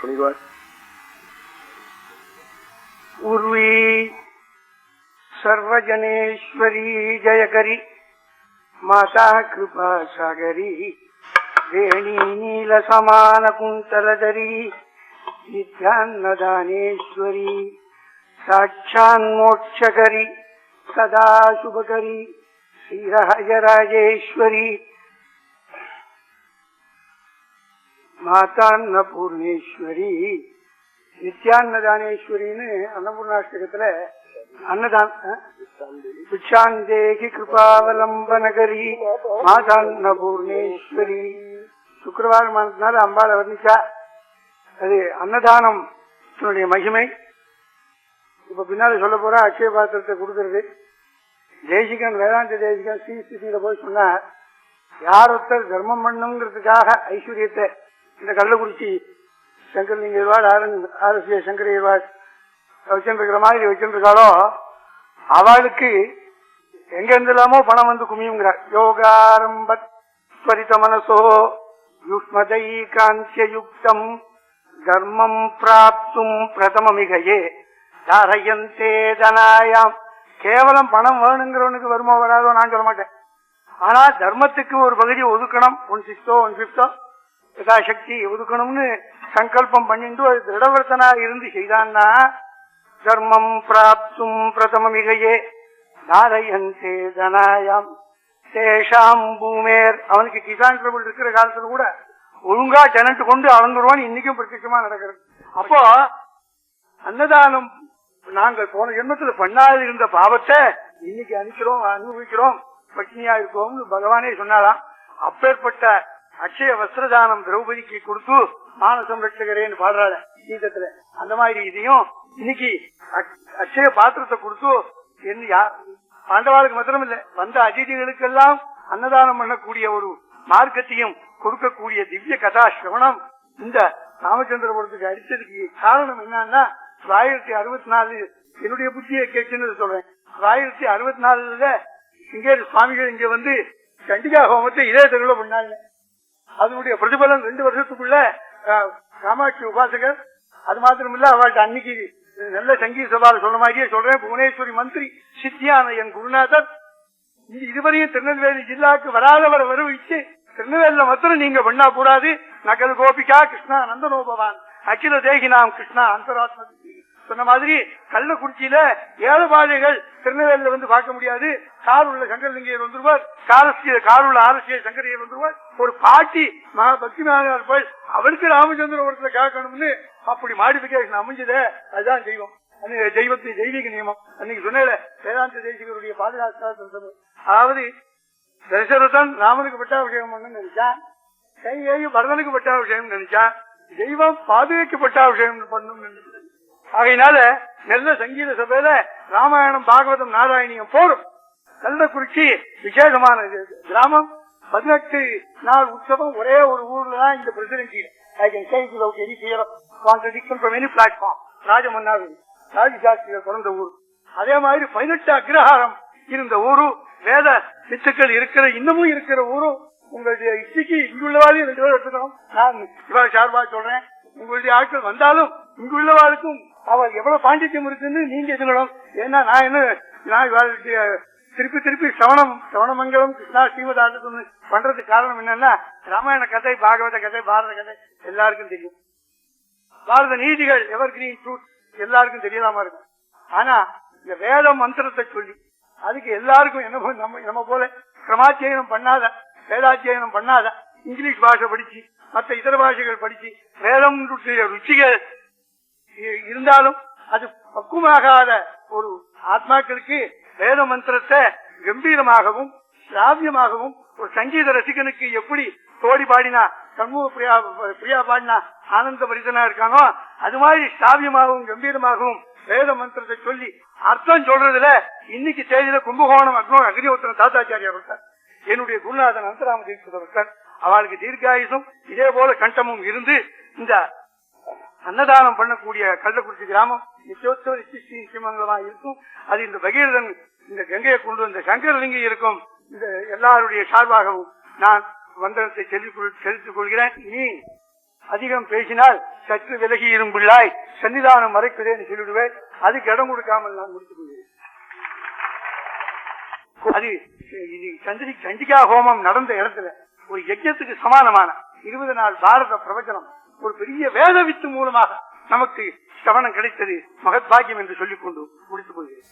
சொல்லிடுவார். உர்வி சர்வஜனேஸ்வரி ஜயகரி மாதா கிருபா சாகரி வேணி நீல சமான குந்தலதரி நித்யான்னதானேஸ்வரி சாட்சான் மோட்சகரி சதா சுபகரி ஸ்ரீராஜராஜேஸ்வரி மாதான்னபூர்ணேஸ்வரி நித்யான்னதானேஸ்வரின்னு அன்னபூர்ணாஷ்டகத்துல அன்னதான் பிக்ஷாந்தேகி கிருபாவலம்பனகரி மாதான்னபூர்ணேஸ்வரி. சுக்கிரவாரம் ஆனதுனால அம்பாளை வர்ணிச்சா. அது அன்னதானம் மகிமை. இப்ப பின்னால சொல்ல போற அக்ஷய பாத்திரத்தை கொடுக்கறது. தேசிகன் வேதாந்த தேசிகன் ஸ்ரீஸ்திதியில போய் சொன்னார், யார் ஒருத்தர் தர்மம் பண்ணுங்கிறதுக்காக ஐஸ்வர்யத்தை இந்த கள்ளக்குறிச்சி சங்கரலிங்கர்வாள் ஆர்எஸ்ஏ சங்கரவாள் வச்சுருக்கிற மாதிரி வச்சுருக்காளோ அவளுக்கு எங்க இருந்தலாமோ பணம் வந்து குமியுங்கிறார். யோகாரம்பத் ஸ்வரித மனசோ யுஷ்மதை காந்தியுக்தம் தர்மம் பிராப்தும் பிரதமமிகையே தாரயந்தே தனாயாம். கேவலம் பணம் வேணுங்கிறவனுக்கு வருமோ வராதோ நான் சொல்ல மாட்டேன். ஆனா தர்மத்துக்கு ஒரு பகுதி ஒதுக்கணும், 1/6 1/5 யதாசக்தி ஒதுக்கணும்னு சங்கல்பம் பண்ணிட்டு அது திடவர்த்தனா இருந்து செய்தான்னா தர்மம் பிராப்தும் பிரதமமிகையே தாரயந்தே தனாயாம் தேஷாம் பூமேர். அவனுக்கு கிசான் ட்ரபிள் இருக்கிற காலத்துல கூட ஒழுங்கா ஜனட்டு கொண்டு அளந்துருவான். இன்னைக்கும் பிரத்யட்சமா நடக்கிறது. அப்போ அன்னதானம் நாங்கள் போன ஜென்மத்துல பண்ணாது இருந்த பாவத்தை இன்னைக்கு அனுபவிக்கிறோம், பட்னியா இருக்கோம்னு பகவானே சொன்னாலாம். அப்பேற்பட்ட அக்ஷய வஸ்திரதானம் திரௌபதிக்கு கொடுத்து மானசம் ரட்சகரேன்னு பாடுறாள் கீதத்துல. அந்த மாதிரி இதையும் இன்னைக்கு அக்ஷய பாத்திரத்தை கொடுத்து பாண்டவாளுக்கு மாத்திரம் இல்ல, வந்த அதிதிகளுக்கெல்லாம் அன்னதானம் பண்ணக்கூடிய ஒரு மார்க்கத்தையும் கொடுக்கக்கூடிய திவ்ய கதா சிரவணம் இந்த ராமச்சந்திரபுரத்துக்கு அடிச்சதுக்கு காரணம் என்னன்னா 1964 என்னுடைய புத்தியை கேட்குன்னு சொல்றேன். 1964 சிங்கேரி சுவாமிகள் இங்க வந்து கண்டிகா ஹோமத்தை இதே தெருவில் பண்ணாங்க. அதனுடைய பிரதிபலன் 2 வருஷத்துக்குள்ள காமாட்சி உபாசகர் அது மாத்திரம் இல்ல, அவள்கிட்ட அன்னைக்கு நல்ல சங்கீத சபால சொன்ன மாதிரியே சொல்றேன், புவனேஸ்வரி மந்திரி சித்தியான என் குருநாதர் இதுவரையும் திருநெல்வேலி ஜில்லாவுக்கு வராதவரை வருவிச்சு திருநெல்வேலியில மாத்திரம் நீங்க பண்ணா கூடாது. நகல் கோபிகா கிருஷ்ணா நந்தனோபவான் அகில தேகி நாம் கிருஷ்ணா அந்தராத்ம சொன்ன மாதிரி கள்ளக்குறிச்சியில 7 பாதைகள் திருநெல்வேலியில வந்து பார்க்க முடியாது. கார் உள்ள சங்கரலிங்கர் வந்துருவார், கார் உள்ள ஆர்எஸ்ஏ சங்கரையர் வந்துருவார். ஒரு பாட்டி மகா பக்தி மகான் அவருக்கு ராமச்சந்திரபுரத்துல கேட்கணும்னு அப்படி மாடிபிகேஷன் அமைஞ்சதே. அதுதான் தெய்வம், தெய்வத்தின் தெய்வீக நியமம். அன்னைக்கு சொன்ன வேதாந்த தேசிகருடைய பாதுகாப்பு. அதாவது தசரதன் ராமனுக்கு பட்டாபிஷேகம் பண்ணு நினைச்சான், கைகேயி பரதனுக்கு பட்டாபிஷேகம் நினைச்சான், தெய்வம் பாதுகைக்கு பட்டாபிஷேகம் பண்ணும் நினைச்சு. ஆகையினால நல்ல சங்கீத சபையில ராமாயணம் பாகவதம் நாராயணியம் போரும். கள்ளக்குறிச்சி விசேஷமான கிராமம். 18 நாள் உற்சவம் ஒரே ஒரு ஊர்ல தான் இந்த பிரசிடென்சி. ராஜமன்னார் ராஜசாஸ்திரிகள் பிறந்த ஊர். அதே மாதிரி 18 அக்ரஹாரம் இருந்த ஊரு, வேத வித்துக்கள் இருக்கிற இன்னமும் இருக்கிற ஊரும். உங்களுடைய இஷ்டிக்கு இங்குள்ளவாளையும் 2 பேர் எடுத்துக்கணும். நான் இவா சார்பா சொல்றேன், உங்களுடைய ஆட்கள் வந்தாலும் இங்குள்ளவாளுக்கும் அவர் எவ்வளவு பாண்டித்யம் இருக்குன்னு நீங்க எதுங்களும். ஏன்னா நான் திருப்பி சிரவணமங்கலம் கிருஷ்ணா ஸ்ரீமதாசம் பண்றதுக்கு காரணம் என்னன்னா, ராமாயண கதை, பாகவத கதை, பாரத கதை எல்லாருக்கும் தெரியும். பாரத நீதிகள் எவர் கிரீன் ட்ரூத் எல்லாருக்கும் தெரியலாமா இருக்கும். ஆனா இந்த வேத மந்திரத்தை சொல்லி அதுக்கு எல்லாருக்கும் என்ன நம்ம போல கிரமாத்தியனம் பண்ணாத, வேதாத்தியனம் பண்ணாத, இங்கிலீஷ் பாஷை படிச்சு மற்ற இதர பாஷைகள் படிச்சு வேதம் ருச்சிகள் இருந்தாலும் அது பக்குவமாகாத ஒரு ஆத்மாக்களுக்கு வேத மந்திரத்தை கம்பீரமாகவும் சிராவியமாகவும் ஒரு சங்கீத ரசிகனுக்கு எப்படி தோடி பாடினா சண்முக பிரியா பாடினா ஆனந்த பரிசனா இருக்கானோ அது மாதிரி சிராவியமாகவும் கம்பீரமாகவும் வேத மந்திரத்தை சொல்லி அர்த்தம் சொல்றதுல இன்னைக்கு தேதியில கும்பகோணம் அக்னிஹோத்திரன் தாத்தாச்சாரியார் இருக்கார், என்னுடைய குருநாதன் அனந்தராம தீட்சிதர் இருக்கார். அவளுக்கு தீர்க்காயுசும் இதே போல கண்டமும் இருந்து இந்த அன்னதானம் பண்ணக்கூடிய கள்ளக்குறிச்சி கிராமம் நிச்சயோத்சவ நிச்சயமங்கலமா இருக்கும். அது இந்த பகீரதன் இந்த கங்கையை கொண்டு வந்த சங்கரலிங்க இருக்கும். இந்த எல்லாருடைய சார்பாகவும் நான் வந்தனத்தை செலுத்திக் கொள்கிறேன். இனி அதிகம் பேசினால் சற்று விலகி இரும்பிள்ளாய் சன்னிதானம் மறைக்கிறேன்னு சொல்லிடுவேன். அதுக்கு இடம் கொடுக்காமல் நான் முடித்துக் கொள்கிறேன். அது சண்டிகா ஹோமம் நடந்த இடத்துல ஒரு யஜ்ஞத்துக்கு சமானமான 20 நாள் பாரத பிரவச்சனம் ஒரு பெரிய வேத வித்து மூலமாக நமக்கு கவனம் கிடைத்தது மகத் பாக்கியம் என்று சொல்லிக் கொண்டு முடித்துக் கொள்கிறேன்.